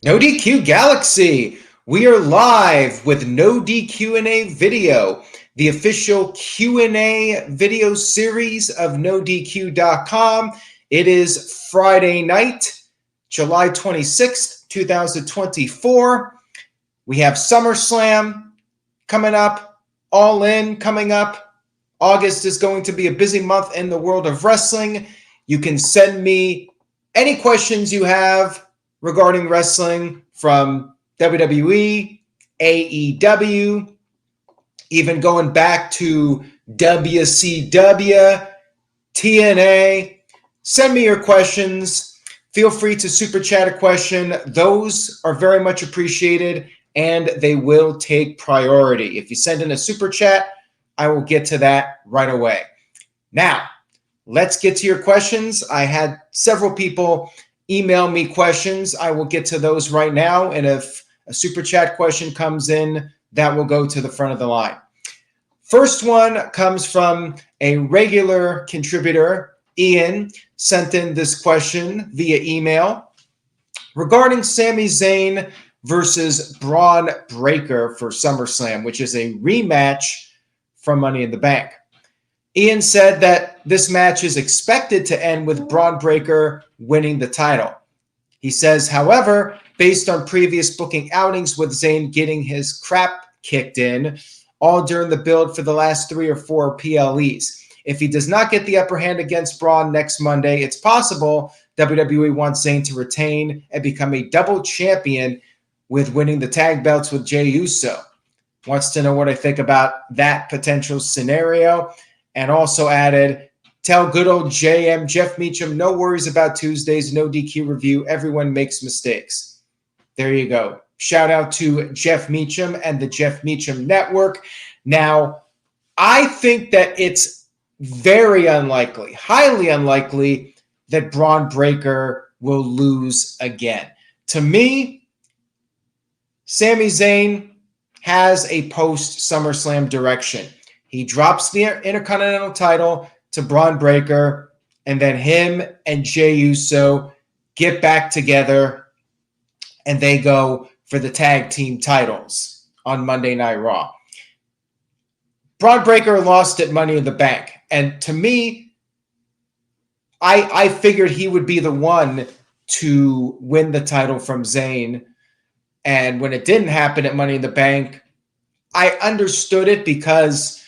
No DQ Galaxy. We are live with No DQ&A video, the official Q&A video series of NoDQ.com. It is Friday night, July 26th, 2024. We have SummerSlam coming up, All In coming up. August is going to be a busy month in the world of wrestling. You can send me any questions you have regarding wrestling from WWE, AEW, even going back to WCW, TNA. Send me your questions. Feel free to super chat a question. Those are very much appreciated, and they will take priority. If you send in a super chat, I will get to that right away. Now, let's get to your questions. I had several people email me questions. I will get to those right now. And if a super chat question comes in, that will go to the front of the line. First one comes from a regular contributor. Ian sent in this question via email regarding Sami Zayn versus Bron Breakker for SummerSlam, which is a rematch from Money in the Bank. Ian said that this match is expected to end with Bron Breakker winning the title. He says, however, based on previous booking outings with Zayn getting his crap kicked in, all during the build for the last 3 or 4 PLEs, if he does not get the upper hand against Braun next Monday, it's possible WWE wants Zayn to retain and become a double champion with winning the tag belts with Jey Uso. Wants to know what I think about that potential scenario. And also added, tell good old JM, Jeff Meacham, no worries about Tuesdays, no DQ review. Everyone makes mistakes. There you go. Shout out to Jeff Meacham and the Jeff Meacham Network. Now, I think that it's very unlikely, highly unlikely, that Bron Breakker will lose again. To me, Sami Zayn has a post-SummerSlam direction. He drops the Intercontinental title to Bron Breakker, and then him and Jey Uso get back together, and they go for the tag team titles on Monday Night Raw. Bron Breakker lost at Money in the Bank, and to me, I figured he would be the one to win the title from Zayn, and when it didn't happen at Money in the Bank, I understood it because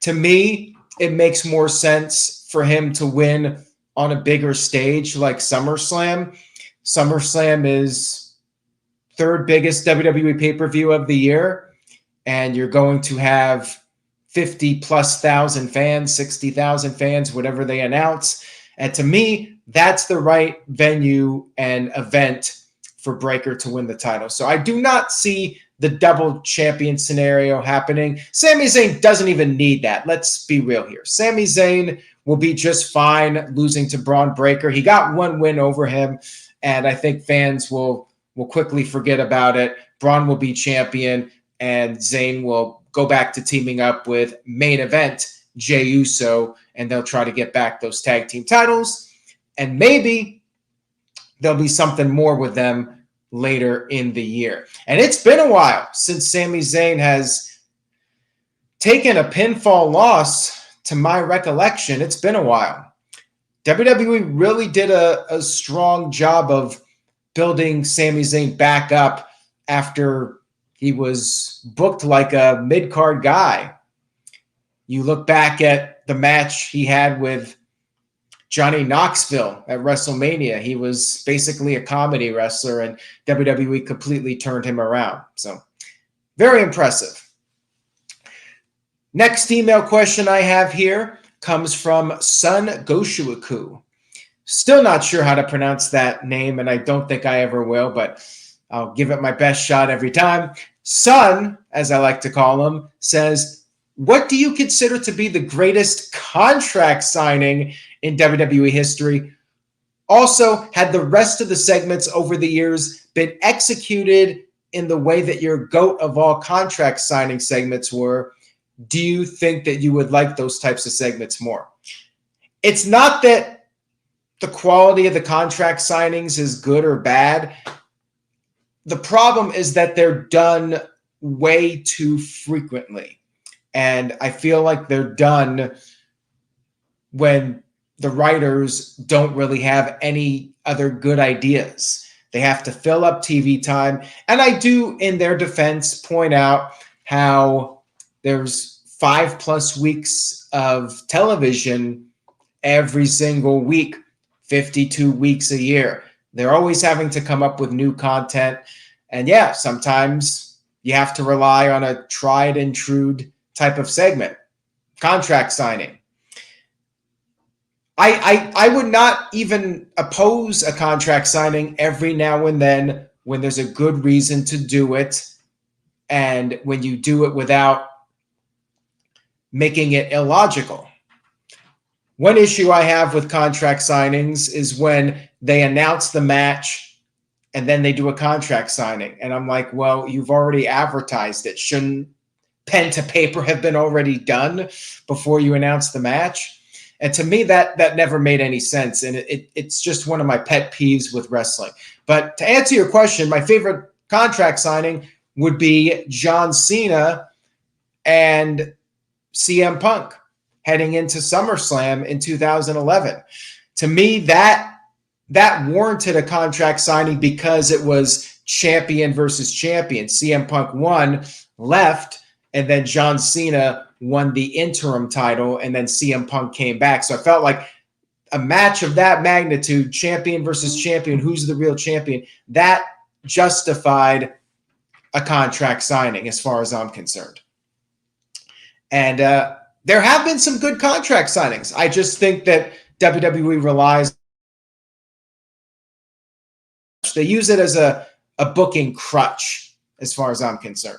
to me, it makes more sense for him to win on a bigger stage like SummerSlam. SummerSlam is third biggest WWE pay-per-view of the year, and you're going to have 50,000+ fans, 60,000 fans, whatever they announce. And to me, that's the right venue and event for Breakker to win the title. So I do not see the double champion scenario happening. Sami Zayn doesn't even need that. Let's be real here. Sami Zayn will be just fine losing to Bron Breakker. He got one win over him, and I think fans will quickly forget about it. Bron will be champion, and Zayn will go back to teaming up with main event Jey Uso, and they'll try to get back those tag team titles, and maybe there'll be something more with them later in the year. And it's been a while since Sami Zayn has taken a pinfall loss, to my recollection. It's been a while. WWE really did a strong job of building Sami Zayn back up after he was booked like a mid-card guy. You look back at the match he had with Johnny Knoxville at WrestleMania. He was basically a comedy wrestler, and WWE completely turned him around. So, very impressive. Next email question I have here comes from Sun Goshuaku. Still not sure how to pronounce that name, and I don't think I ever will, but I'll give it my best shot every time. Sun, as I like to call him, says, what do you consider to be the greatest contract signing in WWE history? Also, had the rest of the segments over the years been executed in the way that your GOAT of all contract signing segments were, do you think that you would like those types of segments more? It's not that the quality of the contract signings is good or bad. the problem is that they're done way too frequently. And I feel like they're done when the writers don't really have any other good ideas. They have to fill up TV time. And I do, in their defense, point out how there's 5+ weeks of television every single week, 52 weeks a year. They're always having to come up with new content. And yeah, sometimes you have to rely on a tried and true type of segment. Contract signing. I would not even oppose a contract signing every now and then when there's a good reason to do it, and when you do it without making it illogical. One issue I have with contract signings is when they announce the match and then they do a contract signing. And I'm like, well, you've already advertised it. Shouldn't pen to paper have been already done before you announce the match? And to me, that never made any sense. And it's just one of my pet peeves with wrestling. But to answer your question, my favorite contract signing would be John Cena and CM Punk heading into SummerSlam in 2011. To me, that warranted a contract signing because it was champion versus champion. CM Punk won, left, and then John Cena won the interim title, and then CM Punk came back. So I felt like a match of that magnitude, champion versus champion, who's the real champion, that justified a contract signing as far as I'm concerned. And there have been some good contract signings. I just think that WWE relies, they use it as a booking crutch as far as I'm concerned.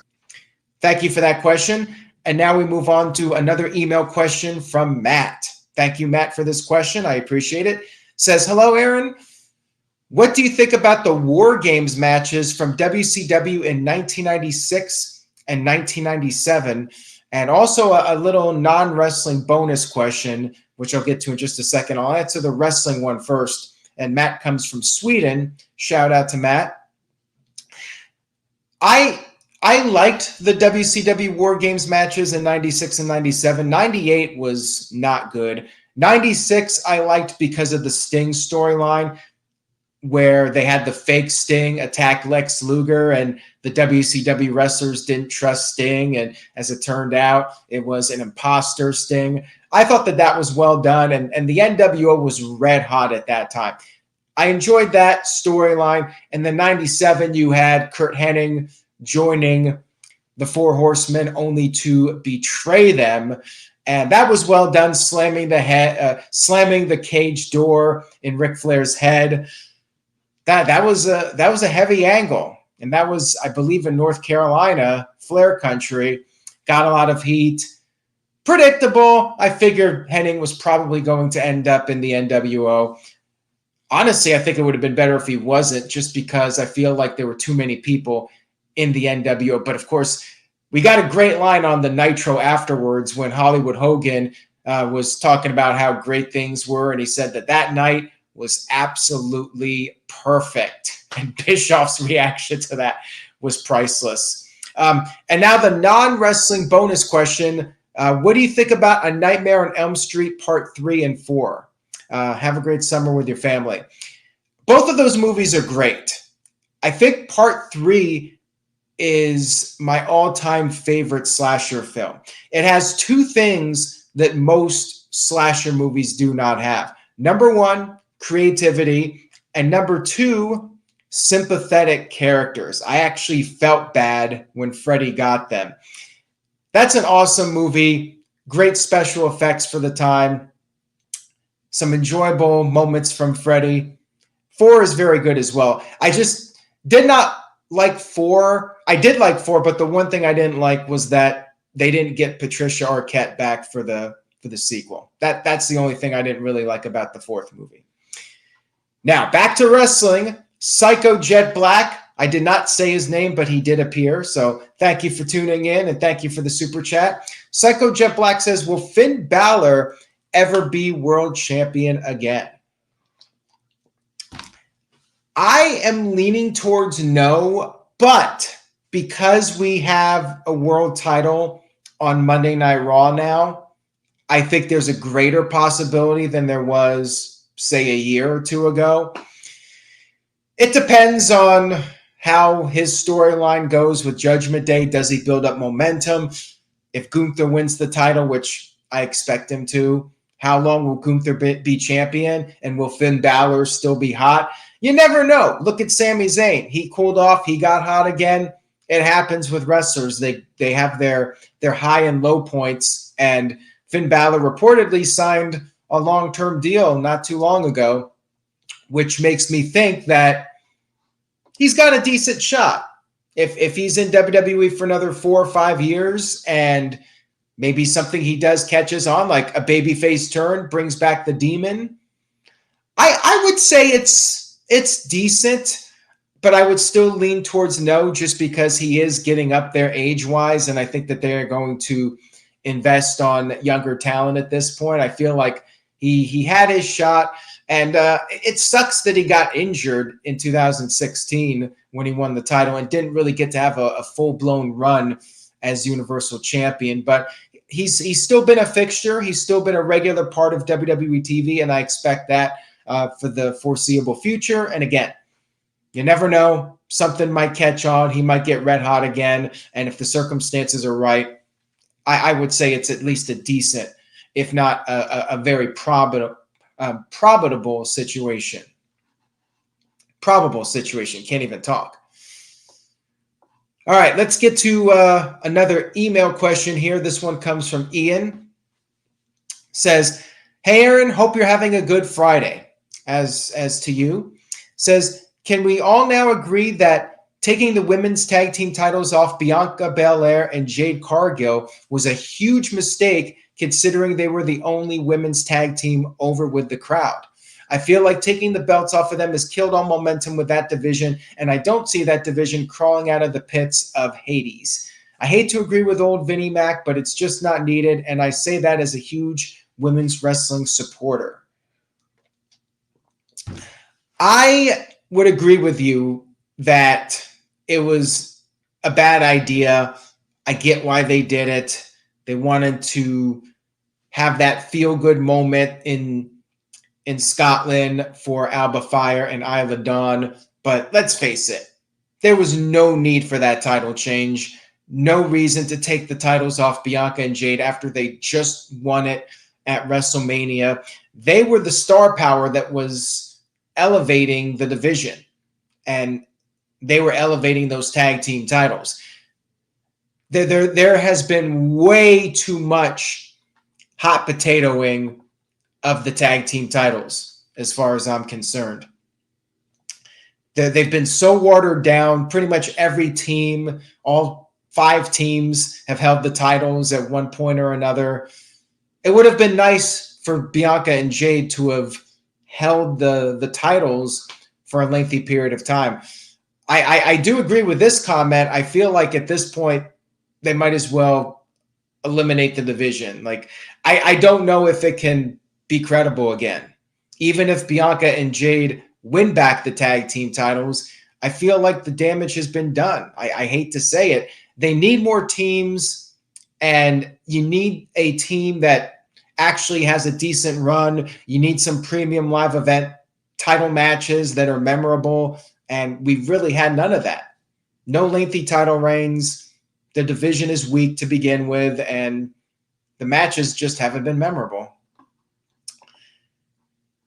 Thank you for that question. And now we move on to another email question from Matt. Thank you, Matt, for this question. I appreciate it. Says, hello, Aaron. What do you think about the War Games matches from WCW in 1996 and 1997? And also a little non-wrestling bonus question, which I'll get to in just a second. I'll answer the wrestling one first. And Matt comes from Sweden. Shout out to Matt. I liked the WCW War Games matches in 96 and 97. 98 was not good. 96 I liked because of the Sting storyline, where they had the fake Sting attack Lex Luger, and the WCW wrestlers didn't trust Sting, and as it turned out, it was an imposter Sting. I thought that was well done, and the NWO was red hot at that time. I enjoyed that storyline. And then 97, you had Kurt Hennig joining the Four Horsemen only to betray them. And that was well done, slamming the cage door in Ric Flair's head. That was a heavy angle. And that was, I believe, in North Carolina, Flair country. Got a lot of heat. Predictable. I figured Hennig was probably going to end up in the NWO. Honestly, I think it would have been better if he wasn't, just because I feel like there were too many people in the NWO. But of course, we got a great line on the Nitro afterwards when Hollywood Hogan was talking about how great things were. And he said that night was absolutely perfect. And Bischoff's reaction to that was priceless. And now the non-wrestling bonus question. What do you think about A Nightmare on Elm Street Part 3 and 4? Have a great summer with your family. Both of those movies are great. I think Part 3 is my all-time favorite slasher film. It has two things that most slasher movies do not have. Number one, creativity. And number two, sympathetic characters. I actually felt bad when Freddy got them. That's an awesome movie. Great special effects for the time. Some enjoyable moments from Freddy. 4 is very good as well. I just did not like 4. I did like 4, but the one thing I didn't like was that they didn't get Patricia Arquette back for the sequel. That's the only thing I didn't really like about the 4th movie. Now, back to wrestling. Psycho Jet Black. I did not say his name, but he did appear. So thank you for tuning in, and thank you for the super chat. Psycho Jet Black says, will Finn Balor ever be world champion again? I am leaning towards no, but because we have a world title on Monday Night Raw now, I think there's a greater possibility than there was, say, a year or two ago. It depends on how his storyline goes with Judgment Day. Does he build up momentum? If Gunther wins the title, which I expect him to, how long will Gunther be champion? And will Finn Balor still be hot? You never know. Look at Sami Zayn. He cooled off. He got hot again. It happens with wrestlers. They have their high and low points. And Finn Balor reportedly signed a long-term deal not too long ago, which makes me think that he's got a decent shot. If he's in WWE for another 4 or 5 years and maybe something he does catches on, like a babyface turn, brings back the demon, I would say it's decent, but I would still lean towards no, just because he is getting up there age-wise, and I think that they're going to invest on younger talent at this point. I feel like he had his shot, and it sucks that he got injured in 2016 when he won the title and didn't really get to have a full-blown run as Universal Champion. But he's still been a fixture. He's still been a regular part of WWE TV, and I expect that for the foreseeable future. And again, you never know. Something might catch on. He might get red hot again. And if the circumstances are right, I would say it's at least a decent, if not a very probable situation. Probable situation. Can't even talk. All right, let's get to another email question here. This one comes from Ian. Says, hey, Aaron, hope you're having a good Friday. As to you. Says, can we all now agree that taking the women's tag team titles off Bianca Belair and Jade Cargill was a huge mistake, considering they were the only women's tag team over with the crowd? I feel like taking the belts off of them has killed all momentum with that division, and I don't see that division crawling out of the pits of Hades. I hate to agree with old Vinnie Mac, but it's just not needed, and I say that as a huge women's wrestling supporter. I would agree with you that it was a bad idea. I get why they did it. They wanted to have that feel-good moment in Scotland for Alba Fire and Isla Dawn. But let's face it, there was no need for that title change. No reason to take the titles off Bianca and Jade after they just won it at WrestleMania. They were the star power that was elevating the division, and they were elevating those tag team titles. There has been way too much hot potatoing of the tag team titles, as far as I'm concerned. They've been so watered down. Pretty much every team, all 5 teams, have held the titles at one point or another. It would have been nice for Bianca and Jade to have held the titles for a lengthy period of time. I do agree with this comment. I feel like at this point, they might as well eliminate the division. Like, I don't know if it can be credible again. Even if Bianca and Jade win back the tag team titles, I feel like the damage has been done. I hate to say it. They need more teams, and you need a team that actually has a decent run. You need some premium live event title matches that are memorable, and we've really had none of that. No lengthy title reigns. The division is weak to begin with, and the matches just haven't been memorable.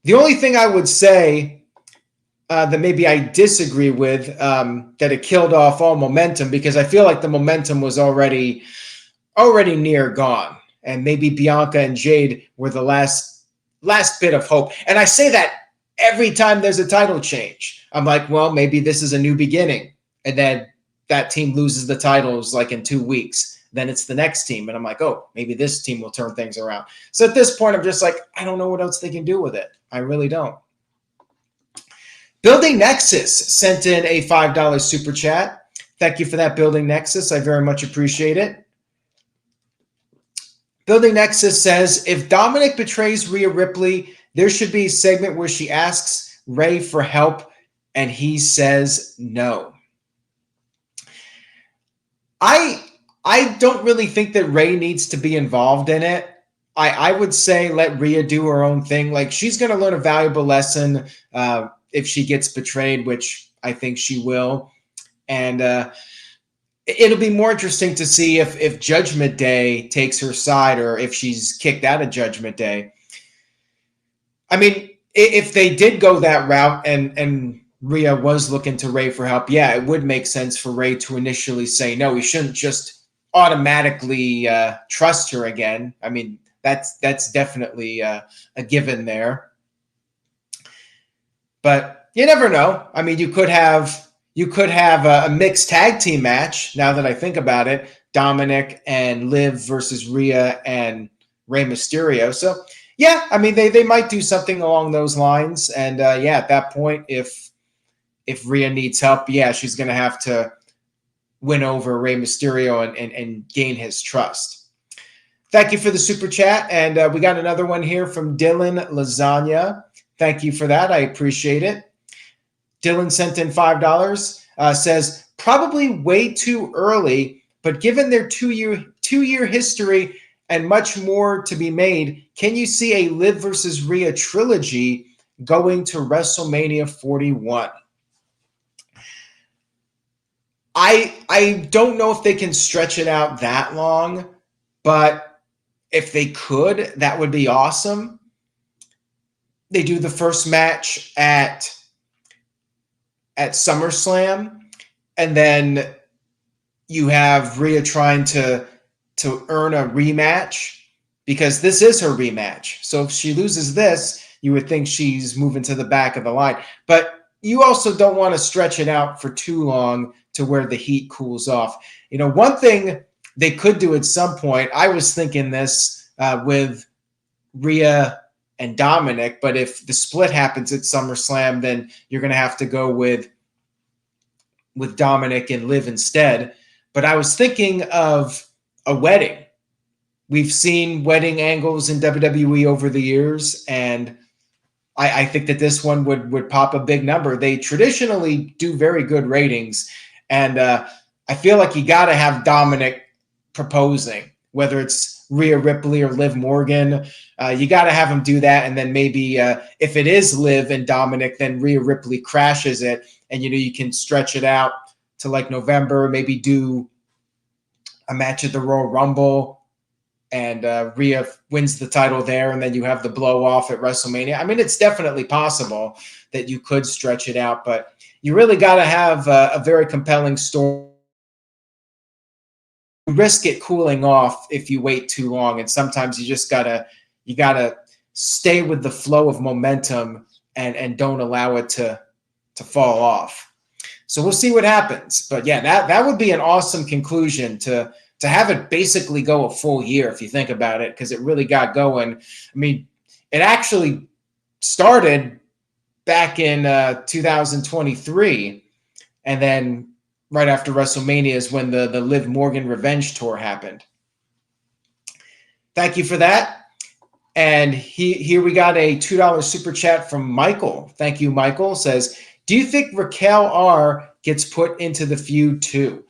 The only thing I would say that maybe I disagree with, that it killed off all momentum, because I feel like the momentum was already near gone, and maybe Bianca and Jade were the last bit of hope. And I say that every time there's a title change. I'm like, well, maybe this is a new beginning, and then that team loses the titles like in 2 weeks. Then it's the next team, and I'm like, oh, maybe this team will turn things around. So at this point, I'm just like, I don't know what else they can do with it. I really don't. Building Nexus sent in a $5 super chat. Thank you for that, Building Nexus. I very much appreciate it. Building Nexus says, if Dominic betrays Rhea Ripley, there should be a segment where she asks Ray for help and he says no. I don't really think that Rhea needs to be involved in it. I would say let Rhea do her own thing. Like, she's going to learn a valuable lesson if she gets betrayed, which I think she will. And it'll be more interesting to see if Judgment Day takes her side or if she's kicked out of Judgment Day. I mean, if they did go that route and Rhea was looking to Rey for help, yeah, it would make sense for Rey to initially say no. He shouldn't just automatically trust her again. I mean, that's definitely a given there. But you never know. I mean, you could have a mixed tag team match. Now that I think about it, Dominic and Liv versus Rhea and Rey Mysterio. So yeah, I mean, they might do something along those lines. And yeah, at that point, if Rhea needs help, yeah, she's going to have to win over Rey Mysterio and gain his trust. Thank you for the super chat. And we got another one here from Dylan Lasagna. Thank you for that. I appreciate it. Dylan sent in $5, says, probably way too early, but given their two-year history and much more to be made, can you see a Liv versus Rhea trilogy going to WrestleMania 41? I don't know if they can stretch it out that long, but if they could, that would be awesome. They do the first match at SummerSlam, and then you have Rhea trying to earn a rematch, because this is her rematch. So if she loses this, you would think she's moving to the back of the line. But you also don't want to stretch it out for too long to where the heat cools off. You know, one thing they could do at some point, I was thinking this with Rhea and Dominic, but if the split happens at SummerSlam, then you're going to have to go with Dominic and Liv instead. But I was thinking of a wedding. We've seen wedding angles in WWE over the years, and I think that this one would pop a big number. They traditionally do very good ratings, and I feel like you got to have Dominic proposing, whether it's Rhea Ripley or Liv Morgan. You got to have him do that, and then maybe if it is Liv and Dominic, then Rhea Ripley crashes it, and you can stretch it out to like November, maybe do a match at the Royal Rumble, and Rhea wins the title there, and then you have the blow off at WrestleMania. I mean, it's definitely possible that you could stretch it out, but you really got to have a very compelling story. You risk it cooling off if you wait too long, and sometimes you gotta stay with the flow of momentum and don't allow it to fall off. So we'll see what happens. But yeah, that would be an awesome conclusion to have it basically go a full year if you think about it, because it really got going. I mean, it actually started back in 2023, and then right after WrestleMania is when the Liv Morgan Revenge Tour happened. Thank you for that. And here we got a $2 super chat from Michael. Thank you, Michael. Says, do you think Raquel R gets put into the feud too?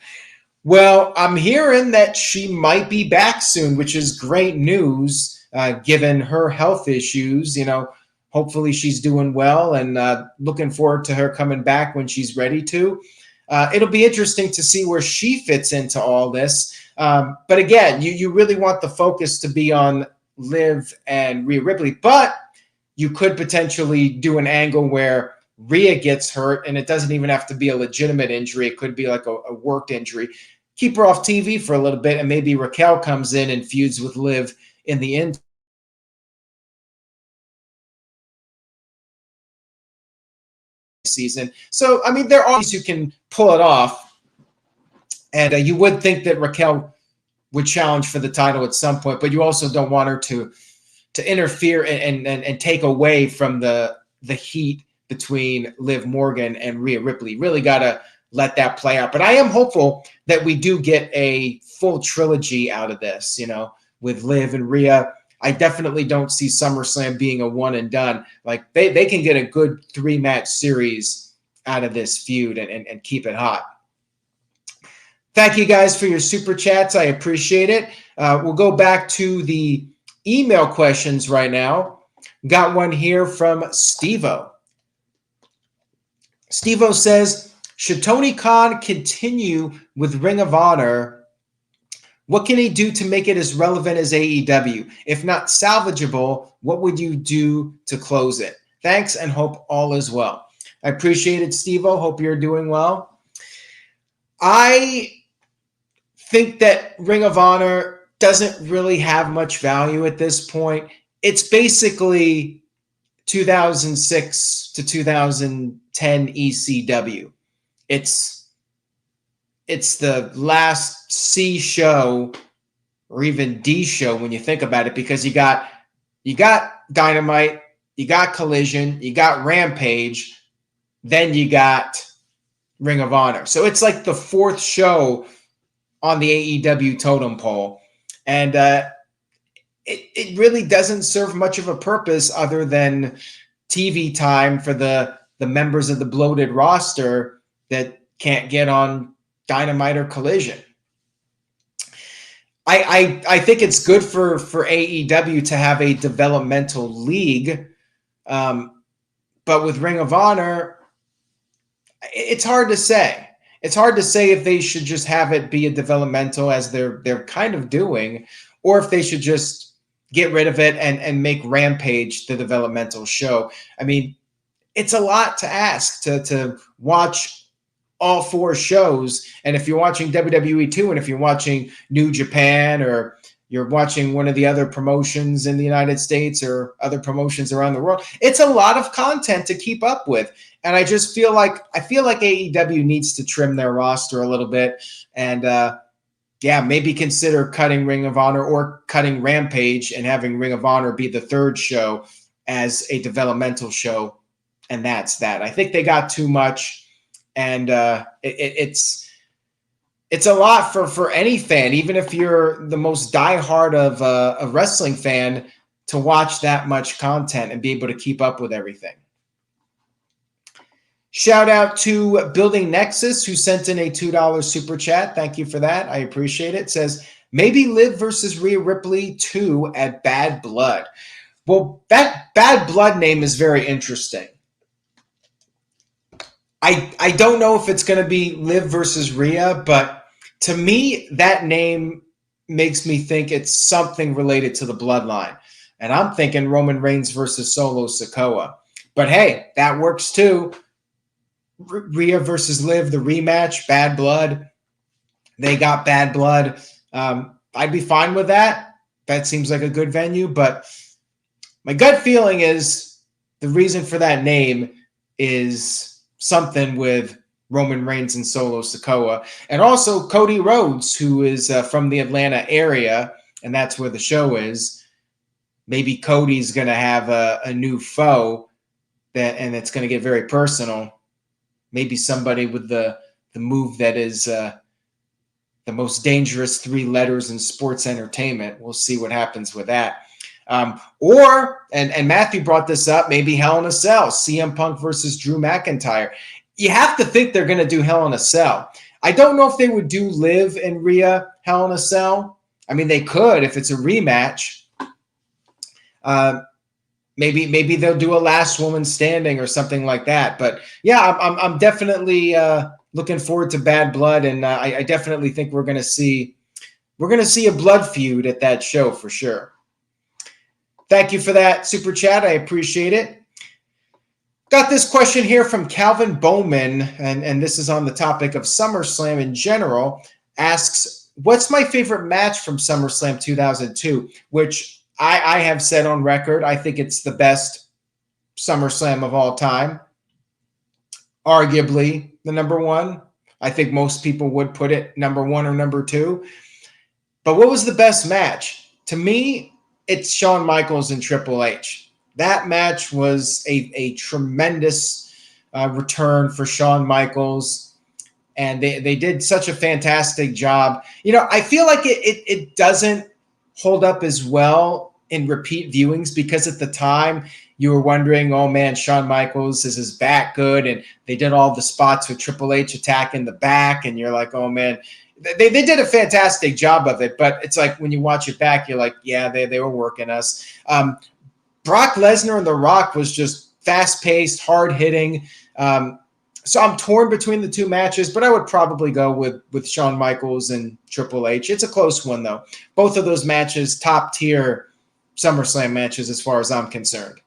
Well, I'm hearing that she might be back soon, which is great news, given her health issues. You know, hopefully she's doing well, and looking forward to her coming back when she's ready to. It'll be interesting to see where she fits into all this. But again, you really want the focus to be on Liv and Rhea Ripley, but you could potentially do an angle where Rhea gets hurt, and it doesn't even have to be a legitimate injury. It could be like a worked injury. Keep her off TV for a little bit, and maybe Raquel comes in and feuds with Liv in the end season. So, I mean, there are ways you can pull it off, and you would think that Raquel would challenge for the title at some point, but you also don't want her to interfere and take away from the heat between Liv Morgan and Rhea Ripley. Really got to let that play out. But I am hopeful that we do get a full trilogy out of this, with Liv and Rhea. I definitely don't see SummerSlam being a one and done. Like they can get a good 3-match series out of this feud and keep it hot. Thank you guys for your super chats. I appreciate it. We'll go back to the email questions right now. Got one here from Steve-O. Steve-O says, should Tony Khan continue with Ring of Honor? What can he do to make it as relevant as AEW? If not salvageable, what would you do to close it? Thanks, and hope all is well. I appreciate it, Steve-O. Hope you're doing well. I think that Ring of Honor doesn't really have much value at this point. It's basically 2006 to 2010 ECW. It's the last C show or even D show when you think about it, because you got Dynamite, you got Collision, you got Rampage, then you got Ring of Honor. So it's like the fourth show on the AEW totem pole. And it really doesn't serve much of a purpose other than TV time for the members of the bloated roster that can't get on Dynamite or Collision. I think it's good for AEW to have a developmental league, but with Ring of Honor, it's hard to say. It's hard to say if they should just have it be a developmental, as they're kind of doing, or if they should just get rid of it and make Rampage the developmental show. I mean, it's a lot to ask to watch all four shows. And if you're watching WWE 2, and if you're watching New Japan, or you're watching one of the other promotions in the United States or other promotions around the world, it's a lot of content to keep up with. And I just feel like AEW needs to trim their roster a little bit and maybe consider cutting Ring of Honor or cutting Rampage and having Ring of Honor be the third show as a developmental show. And that's that. I think they got too much. And it's a lot for any fan, even if you're the most diehard of a wrestling fan, to watch that much content and be able to keep up with everything. Shout out to Building Nexus, who sent in a $2 super chat. Thank you for that. I appreciate it. It says, maybe Liv versus Rhea Ripley 2 at Bad Blood. Well, that Bad Blood name is very interesting. I don't know if it's going to be Liv versus Rhea, but to me, that name makes me think it's something related to the bloodline. And I'm thinking Roman Reigns versus Solo Sikoa. But hey, that works too. Rhea versus Liv, the rematch, Bad Blood. They got Bad Blood. I'd be fine with that. That seems like a good venue. But my gut feeling is the reason for that name is something with Roman Reigns and Solo Sikoa. And also Cody Rhodes, who is from the Atlanta area, and that's where the show is. Maybe Cody's going to have a new foe, and it's going to get very personal. Maybe somebody with the move that is the most dangerous 3 letters in sports entertainment. We'll see what happens with that. And Matthew brought this up, maybe Hell in a Cell, CM Punk versus Drew McIntyre. You have to think they're going to do Hell in a Cell. I don't know if they would do Liv and Rhea Hell in a Cell. I mean, they could if it's a rematch. Maybe they'll do a last woman standing or something like that. But yeah, I'm definitely looking forward to Bad Blood, and I definitely think we're going to see a blood feud at that show for sure. Thank you for that super chat. I appreciate it. Got this question here from Calvin Bowman, and this is on the topic of SummerSlam in general. Asks, what's my favorite match from SummerSlam 2002? Which I have said on record, I think it's the best SummerSlam of all time. Arguably the number one. I think most people would put it number one or number two. But what was the best match? To me, it's Shawn Michaels and Triple H. That match was a tremendous return for Shawn Michaels, and they did such a fantastic job. You know, I feel like it doesn't hold up as well in repeat viewings because at the time you were wondering, oh man, Shawn Michaels, is his back good? And they did all the spots with Triple H attacking the back, and you're like, oh man, they did a fantastic job of it. But it's like when you watch it back, you're like, yeah, they were working us. Brock Lesnar and The Rock was just fast-paced, hard-hitting. So I'm torn between the two matches, but I would probably go with Shawn Michaels and Triple H. It's a close one, though. Both of those matches, top-tier SummerSlam matches as far as I'm concerned.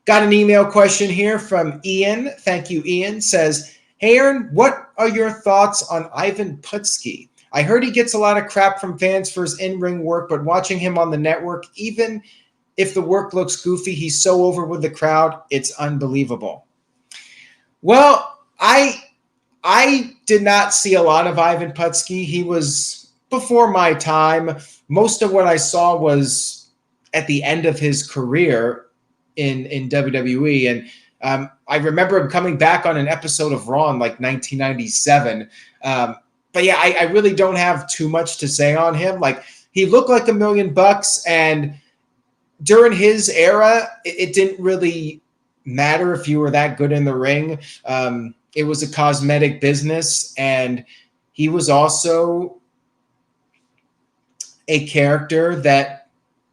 Got an email question here from Ian. Thank you, Ian. Says, hey, Aaron, what are your thoughts on Ivan Putski? I heard he gets a lot of crap from fans for his in-ring work, but watching him on the network, even if the work looks goofy, he's so over with the crowd, it's unbelievable. Well, I did not see a lot of Ivan Putski. He was before my time. Most of what I saw was at the end of his career in WWE. And I remember him coming back on an episode of Raw in like 1997. But yeah, I really don't have too much to say on him. Like, he looked like $1 million, and during his era, it didn't really matter if you were that good in the ring. It was a cosmetic business, and he was also a character that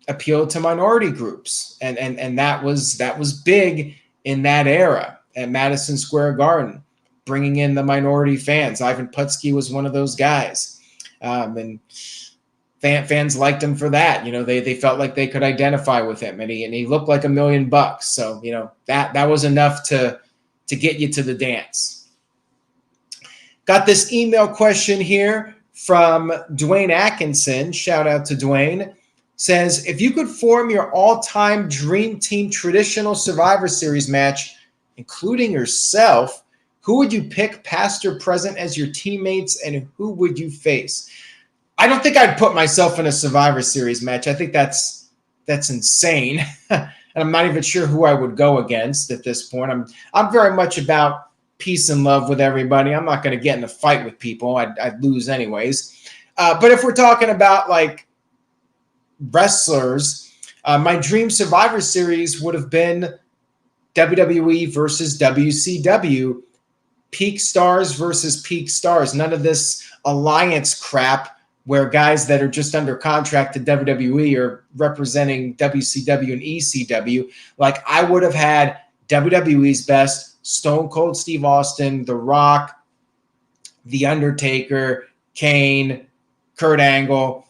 appealed to minority groups, and that was big in that era at Madison Square Garden, bringing in the minority fans. Ivan Putski was one of those guys, and fans liked him for that. You know, they felt like they could identify with him, and he looked like $1 million. So, you know, that was enough to get you to the dance. Got this email question here from Dwayne Atkinson. Shout out to Dwayne. Says, if you could form your all-time dream team traditional Survivor Series match, including yourself, who would you pick past or present as your teammates, and who would you face? I don't think I'd put myself in a Survivor Series match. I think that's insane. And I'm not even sure who I would go against at this point. I'm very much about peace and love with everybody. I'm not going to get in a fight with people. I'd lose anyways. But if we're talking about like wrestlers, my dream Survivor Series would have been WWE versus WCW, peak stars versus peak stars. None of this alliance crap where guys that are just under contract to WWE are representing WCW and ECW. Like, I would have had WWE's best, Stone Cold Steve Austin, The Rock, The Undertaker, Kane, Kurt Angle.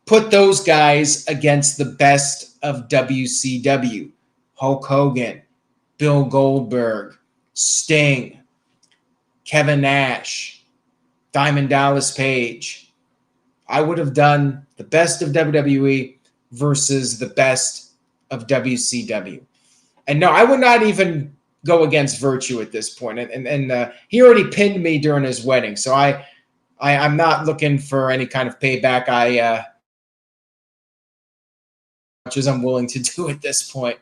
Put those guys against the best of WCW. Hulk Hogan, Bill Goldberg, Sting, Kevin Nash, Diamond Dallas Page. I would have done the best of WWE versus the best of WCW. And no, I would not even go against Virtue at this point. And he already pinned me during his wedding. So I'm not looking for any kind of payback. Much as I'm willing to do at this point.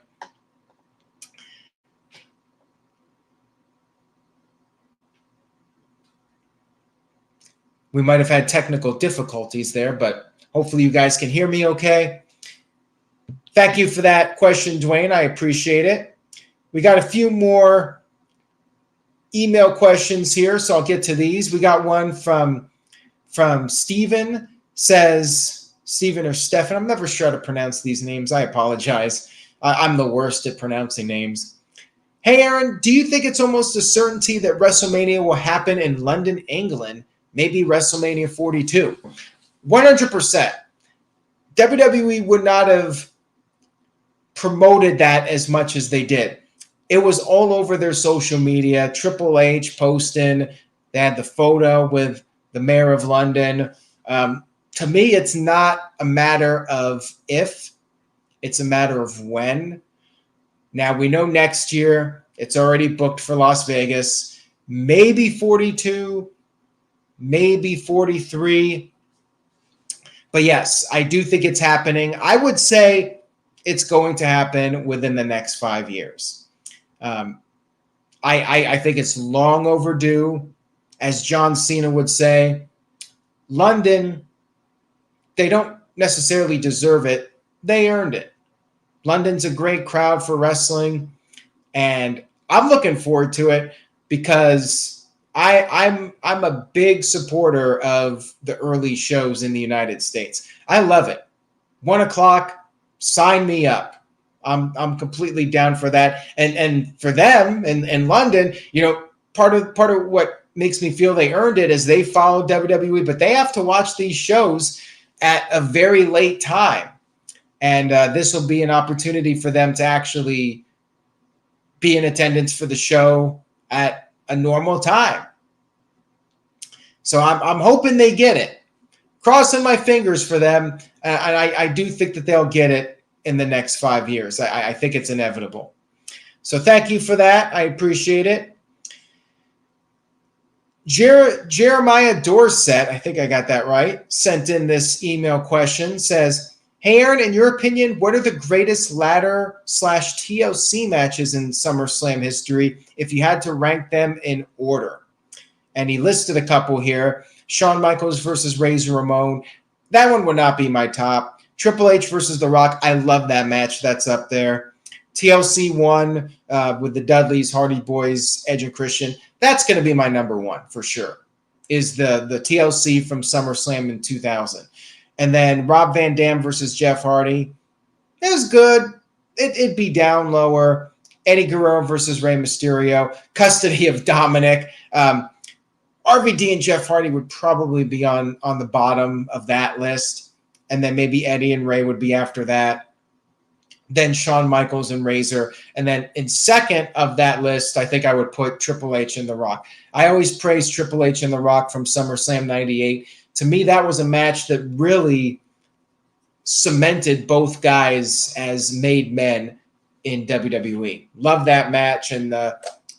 We might have had technical difficulties there, but hopefully you guys can hear me okay. Thank you for that question, Dwayne. I appreciate it. We got a few more email questions here, so I'll get to these. We got one from Steven. Says, Steven or Stefan, I'm never sure how to pronounce these names. I apologize. I'm the worst at pronouncing names. Hey, Aaron, do you think it's almost a certainty that WrestleMania will happen in London, England? Maybe WrestleMania 42. 100%. WWE would not have promoted that as much as they did. It was all over their social media. Triple H posting. They had the photo with the mayor of London. To me, it's not a matter of if. It's a matter of when. Now, we know next year it's already booked for Las Vegas. Maybe 42. Maybe 43. But yes, I do think it's happening. I would say it's going to happen within the next 5 years. I think it's long overdue. As John Cena would say, London, they don't necessarily deserve it. They earned it. London's a great crowd for wrestling, and I'm looking forward to it because I'm a big supporter of the early shows in the United States. I love it. 1 o'clock, sign me up. I'm completely down for that. And for them in London, you know, part of what makes me feel they earned it is they follow WWE, but they have to watch these shows at a very late time. And this will be an opportunity for them to actually be in attendance for the show at a normal time. So I'm hoping they get it. Crossing my fingers for them. And I do think that they'll get it in the next 5 years. I think it's inevitable. So thank you for that. I appreciate it. Jeremiah Dorset, I think I got that right, sent in this email question, says, hey, Aaron, in your opinion, what are the greatest ladder/TLC matches in SummerSlam history if you had to rank them in order? And he listed a couple here. Shawn Michaels versus Razor Ramon. That one would not be my top. Triple H versus The Rock. I love that match. That's up there. TLC 1 with the Dudleys, Hardy Boys, Edge and Christian. That's going to be my number one for sure, is the TLC from SummerSlam in 2000. And then Rob Van Dam versus Jeff Hardy. It was good. It'd be down lower. Eddie Guerrero versus Rey Mysterio. Custody of Dominic. RVD and Jeff Hardy would probably be on the bottom of that list. And then maybe Eddie and Ray would be after that. Then Shawn Michaels and Razor. And then in second of that list, I think I would put Triple H and The Rock. I always praise Triple H and The Rock from SummerSlam 98. To me, that was a match that really cemented both guys as made men in WWE. Love that match, and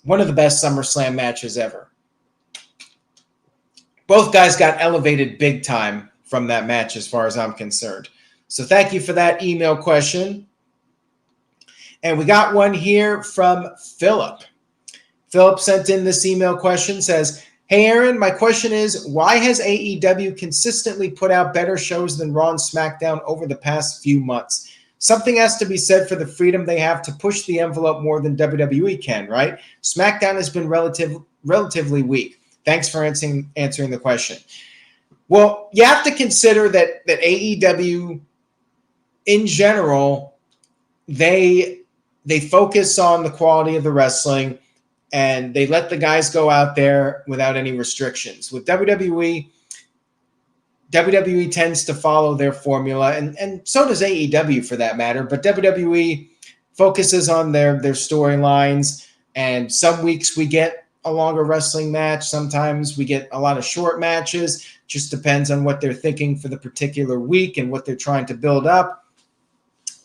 one of the best SummerSlam matches ever. Both guys got elevated big time from that match as far as I'm concerned. So thank you for that email question. And we got one here from Philip. Philip sent in this email question, says, hey, Aaron, my question is, why has AEW consistently put out better shows than Raw and SmackDown over the past few months? Something has to be said for the freedom they have to push the envelope more than WWE can, right? SmackDown has been relatively weak. Thanks for answering the question. Well, you have to consider that AEW, in general, they focus on the quality of the wrestling, and they let the guys go out there without any restrictions. With WWE tends to follow their formula, and so does AEW for that matter. But WWE focuses on their storylines, and some weeks we get a longer wrestling match. Sometimes we get a lot of short matches. Just depends on what they're thinking for the particular week and what they're trying to build up.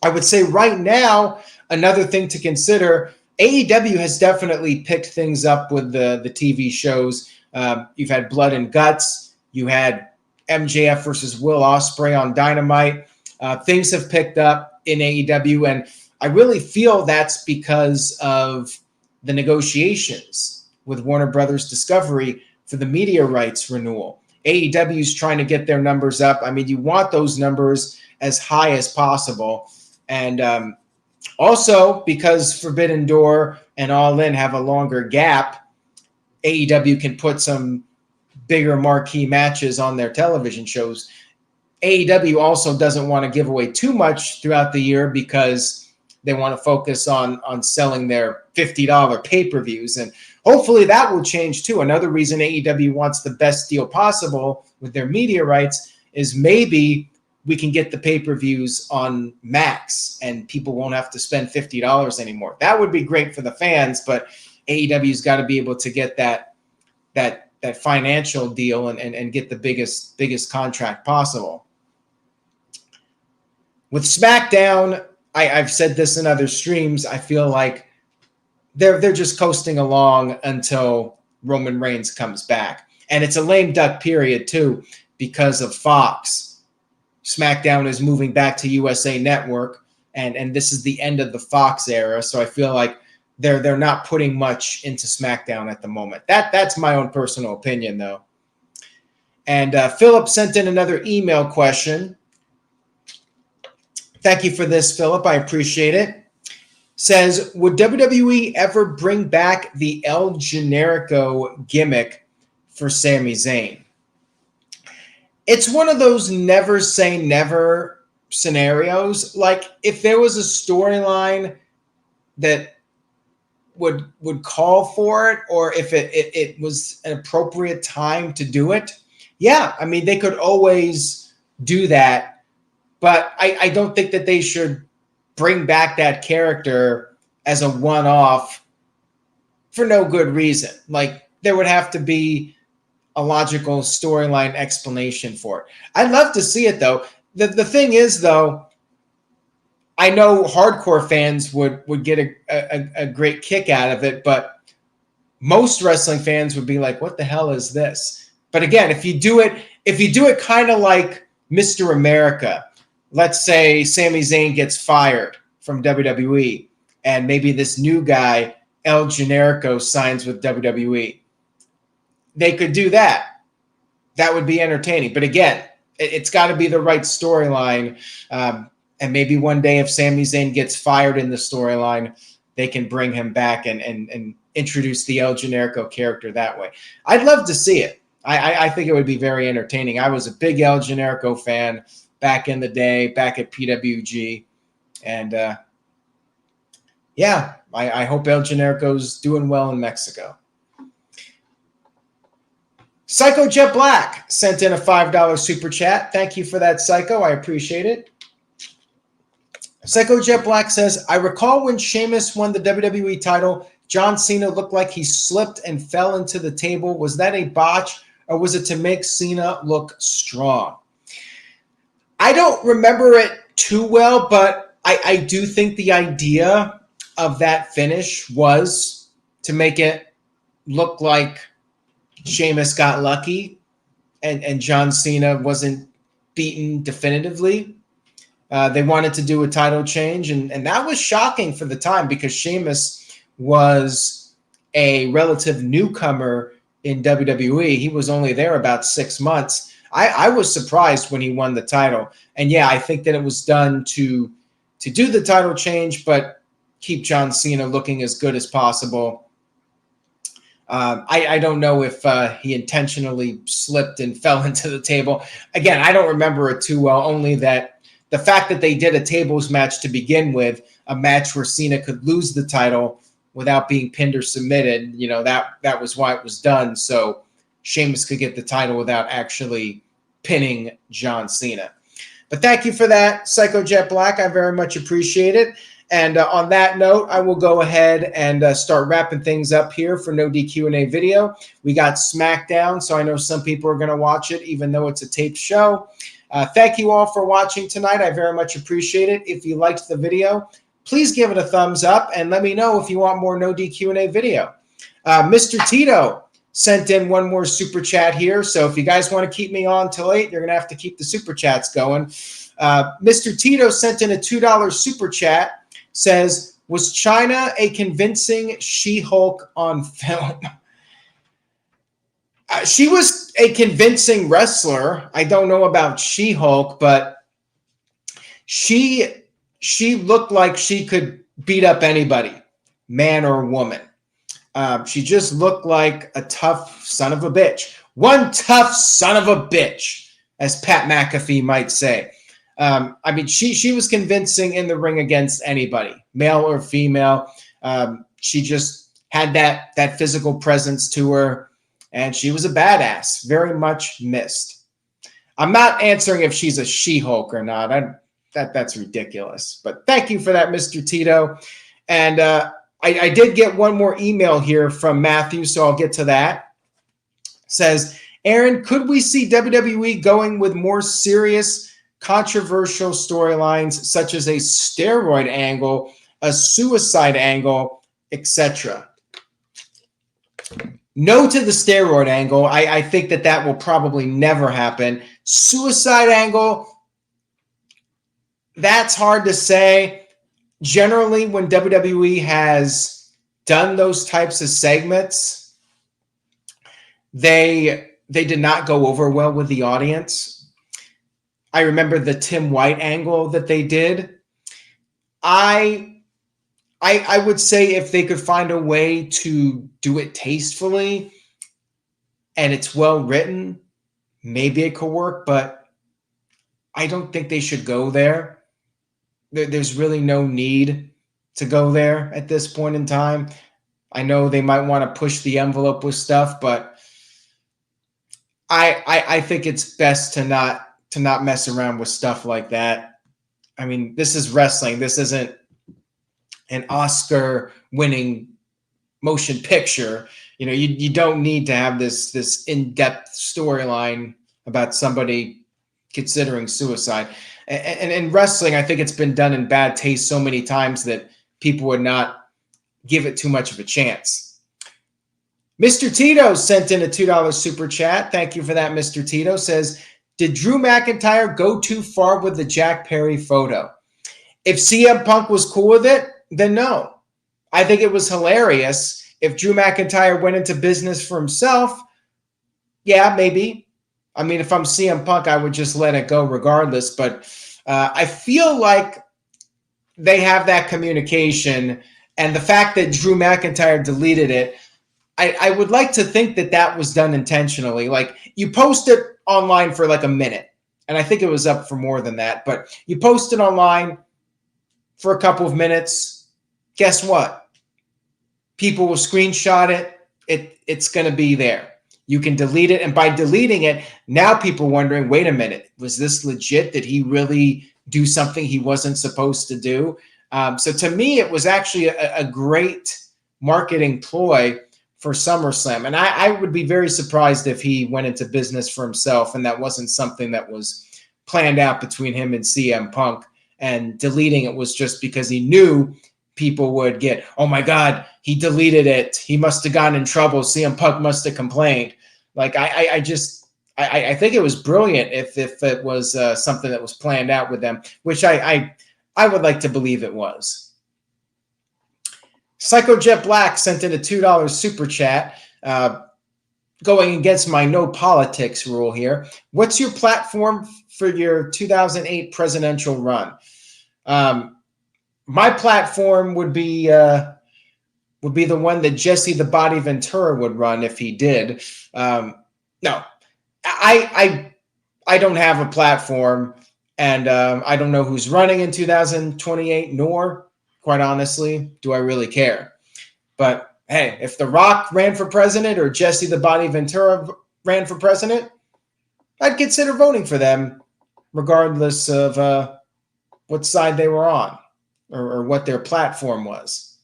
I would say right now, another thing to consider, AEW has definitely picked things up with the TV shows. You've had Blood and Guts. You had MJF versus Will Ospreay on Dynamite. Things have picked up in AEW, and I really feel that's because of the negotiations with Warner Brothers Discovery for the media rights renewal. AEW is trying to get their numbers up. I mean, you want those numbers as high as possible. And also, because Forbidden Door and All In have a longer gap, AEW can put some bigger marquee matches on their television shows. AEW also doesn't want to give away too much throughout the year because they want to focus on selling their $50 pay-per-views. And hopefully that will change too. Another reason AEW wants the best deal possible with their media rights is maybe we can get the pay-per-views on Max and people won't have to spend $50 anymore. That would be great for the fans, but AEW's got to be able to get that financial deal and get the biggest contract possible. With SmackDown, I've said this in other streams, I feel like they're just coasting along until Roman Reigns comes back. And it's a lame duck period too because of Fox. SmackDown is moving back to USA Network, and this is the end of the Fox era. So I feel like they're not putting much into SmackDown at the moment. That's my own personal opinion, though. And Philip sent in another email question. Thank you for this, Philip. I appreciate it. Says, would WWE ever bring back the El Generico gimmick for Sami Zayn? It's one of those never say never scenarios. Like, if there was a storyline that would call for it, or if it was an appropriate time to do it, yeah, I mean, they could always do that. But I don't think that they should bring back that character as a one-off for no good reason. Like, there would have to be a logical storyline explanation for it. I'd love to see it, though. The thing is, though, I know hardcore fans would get a great kick out of it, but most wrestling fans would be like, what the hell is this? But again, if you do it kind of like Mr. America, let's say Sami Zayn gets fired from WWE, and maybe this new guy, El Generico, signs with WWE. They could do that. That would be entertaining. But again, it's got to be the right storyline. And maybe one day if Sami Zayn gets fired in the storyline, they can bring him back and introduce the El Generico character that way. I'd love to see it. I think it would be very entertaining. I was a big El Generico fan back in the day, back at PWG. And yeah, I hope El Generico's doing well in Mexico. Psycho Jet Black sent in a $5 super chat. Thank you for that, Psycho. I appreciate it. Psycho Jet Black says, I recall when Sheamus won the WWE title, John Cena looked like he slipped and fell into the table. Was that a botch, or was it to make Cena look strong? I don't remember it too well, but I do think the idea of that finish was to make it look like Sheamus got lucky and John Cena wasn't beaten definitively. They wanted to do a title change, and that was shocking for the time because Sheamus was a relative newcomer in WWE. He was only there about 6 months. I was surprised when he won the title. And yeah, I think that it was done to do the title change, but keep John Cena looking as good as possible. I don't know if he intentionally slipped and fell into the table. Again, I don't remember it too well, only that the fact that they did a tables match to begin with, a match where Cena could lose the title without being pinned or submitted, you know, that was why it was done. So Sheamus could get the title without actually pinning John Cena. But thank you for that, Psycho Jet Black. I very much appreciate it. And on that note, I will go ahead and start wrapping things up here for No DQ&A video. We got SmackDown, so I know some people are going to watch it, even though it's a taped show. Thank you all for watching tonight. I very much appreciate it. If you liked the video, please give it a thumbs up and let me know if you want more No DQ&A video. Mr. Tito sent in one more super chat here. So if you guys want to keep me on till 8, you're going to have to keep the super chats going. Mr. Tito sent in a $2 super chat. Says, was Chyna a convincing She-Hulk on film? She was a convincing wrestler. I don't know about She-Hulk, but she looked like she could beat up anybody, man or woman. She just looked like a tough son of a bitch. One tough son of a bitch, as Pat McAfee might say. I mean, she was convincing in the ring against anybody, male or female. She just had that physical presence to her, and she was a badass. Very much missed. I'm not answering if she's a She-Hulk or not. That's ridiculous. But thank you for that, Mr. Tito. And I did get one more email here from Matthew, so I'll get to that. Says, Aaron, could we see WWE going with more serious controversial storylines such as a steroid angle, a suicide angle, etc.? No to the steroid angle. I think that will probably never happen. Suicide angle, that's hard to say. Generally, when WWE has done those types of segments, they did not go over well with the audience. I remember the Tim White angle that they did. I would say if they could find a way to do it tastefully and it's well written, maybe it could work, but I don't think they should go there. There's really no need to go there at this point in time. I know they might want to push the envelope with stuff, but I think it's best to not mess around with stuff like that. I mean, this is wrestling. This isn't an Oscar-winning motion picture. You know, you don't need to have this in-depth storyline about somebody considering suicide. And in wrestling, I think it's been done in bad taste so many times that people would not give it too much of a chance. Mr. Tito sent in a $2 super chat. Thank you for that, Mr. Tito. Says, did Drew McIntyre go too far with the Jack Perry photo? If CM Punk was cool with it, then no. I think it was hilarious. If Drew McIntyre went into business for himself, yeah, maybe. I mean, if I'm CM Punk, I would just let it go regardless. But I feel like they have that communication. And the fact that Drew McIntyre deleted it, I would like to think that that was done intentionally. Like, you post it online for like a minute. And I think it was up for more than that. But you post it online for a couple of minutes. Guess what? People will screenshot it. It's going to be there. You can delete it. And by deleting it, now people are wondering, wait a minute, was this legit? Did he really do something he wasn't supposed to do? So to me, it was actually a great marketing ploy for SummerSlam. And I would be very surprised if he went into business for himself and that wasn't something that was planned out between him and CM Punk. And deleting it was just because he knew people would get, oh my God, he deleted it. He must have gotten in trouble. CM Punk must have complained. Like, I think it was brilliant if it was something that was planned out with them, which I would like to believe it was. Psycho Jet Black sent in a $2 super chat, going against my no politics rule here. What's your platform for your 2008 presidential run? My platform would be the one that Jesse the Body Ventura would run if he did. No, I don't have a platform, and I don't know who's running in 2028, nor, quite honestly, do I really care. But hey, if The Rock ran for president or Jesse the Body Ventura ran for president, I'd consider voting for them, regardless of what side they were on or what their platform was.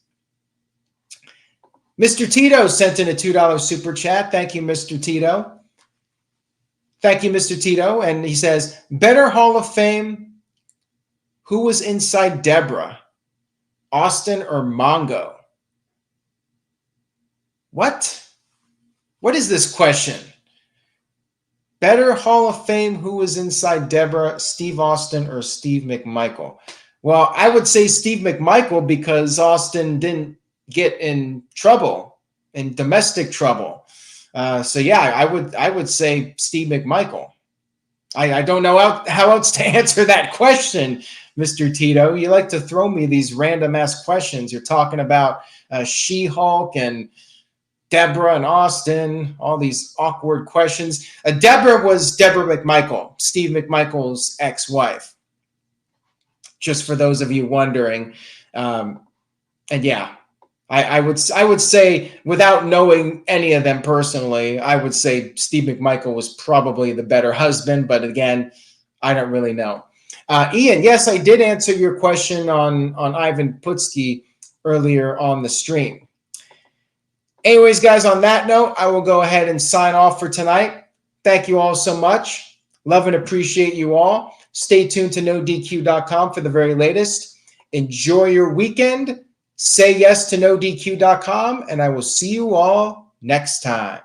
Mr. Tito sent in a $2 super chat. Thank you, Mr. Tito. Thank you, Mr. Tito. And he says, better Hall of Fame, who was inside Deborah, Austin or Mongo? What? What is this question? Better Hall of Fame, who was inside Deborah, Steve Austin or Steve McMichael? Well, I would say Steve McMichael because Austin didn't get in trouble, in domestic trouble. So yeah, I would say Steve McMichael. I don't know how else to answer that question, Mr. Tito. You like to throw me these random ass questions. You're talking about She-Hulk and Deborah and Austin, all these awkward questions. Deborah was Deborah McMichael, Steve McMichael's ex-wife. Just for those of you wondering. And yeah, I would say, without knowing any of them personally, I would say Steve McMichael was probably the better husband. But again, I don't really know. Ian, yes, I did answer your question on Ivan Putski earlier on the stream. Anyways, guys, on that note, I will go ahead and sign off for tonight. Thank you all so much. Love and appreciate you all. Stay tuned to NoDQ.com for the very latest. Enjoy your weekend. Say yes to NoDQ.com, and I will see you all next time.